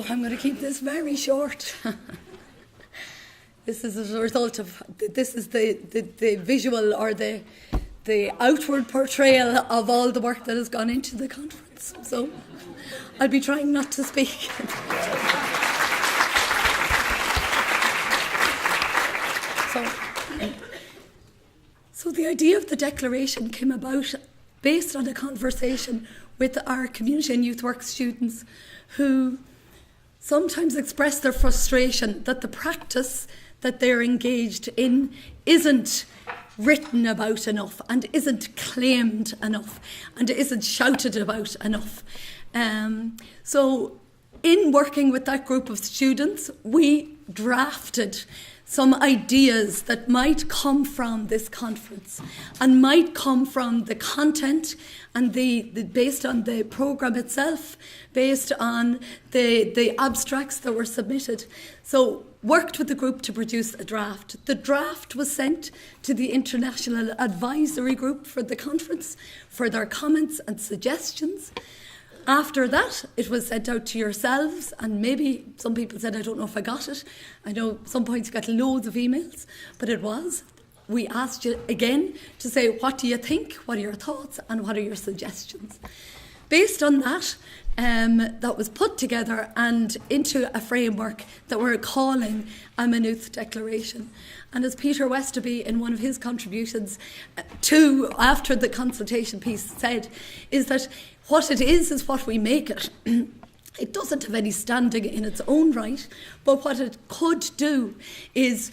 I'm going to keep this very short. This is as a result of, this is the visual or the outward portrayal of all the work that has gone into the conference. So I'll be trying not to speak. So the idea of the declaration came about based on a conversation with our community and youth work students who sometimes express their frustration that the practice that they're engaged in isn't written about enough and isn't claimed enough and isn't shouted about enough. So in working with that group of students, we drafted some ideas that might come from this conference and might come from the content and the based on the programme itself, based on the abstracts that were submitted. So worked with the group to produce a draft. The draft was sent to the International Advisory Group for the conference for their comments and suggestions. After that, it was sent out to yourselves, and maybe some people said, I don't know if I got it. I know at some points you got loads of emails, but it was. We asked you again to say, what do you think? What are your thoughts? And what are your suggestions? Based on that, that was put together and into a framework that we're calling a Maynooth Declaration. And as Peter Westerby, in one of his contributions to after the consultation piece said, is that what it is what we make it. It doesn't have any standing in its own right, but what it could do is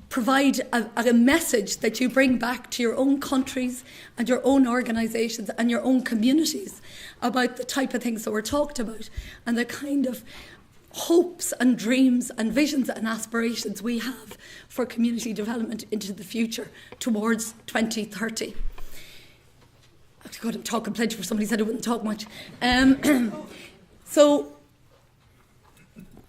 provide a message that you bring back to your own countries and your own organisations and your own communities about the type of things that were talked about and the kind of hopes and dreams and visions and aspirations we have for community development into the future towards 2030. God, I'm talking plenty for somebody said I wouldn't talk much. So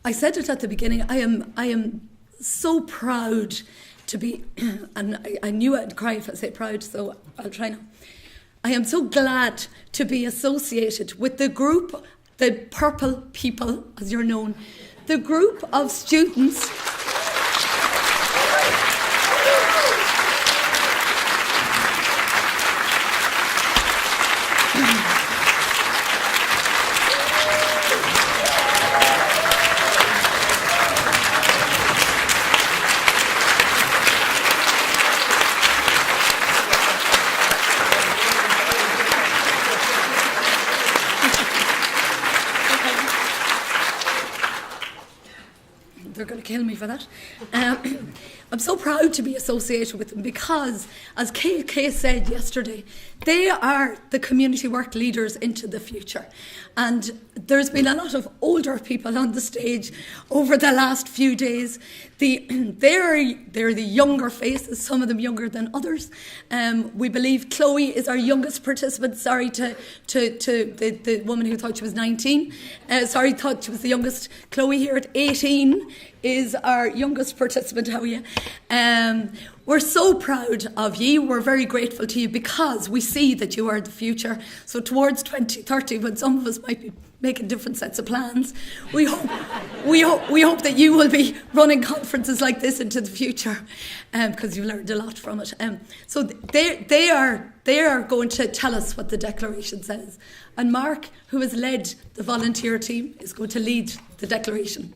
I said it at the beginning, I am so proud to be, and I knew I'd cry if I say proud, so I'll try now. I am so glad to be associated with the group, the Purple People, as you're known, the group of students they're going to kill me for that. I'm so proud to be associated with them because, as Kay said yesterday, they are the community work leaders into the future. And there's been a lot of older people on the stage over the last few days. They're the younger faces, some of them younger than others. We believe Chloe is our youngest participant. Sorry to the woman who thought she was 19. Thought she was the youngest. Chloe here at 18 is our youngest participant. How are you? We're so proud of you. We're very grateful to you because we see that you are the future. So towards 2030, when some of us might be making different sets of plans, we hope that you will be running conferences like this into the future, because you've learned a lot from it. So they are going to tell us what the declaration says. And Mark, who has led the volunteer team, is going to lead the declaration.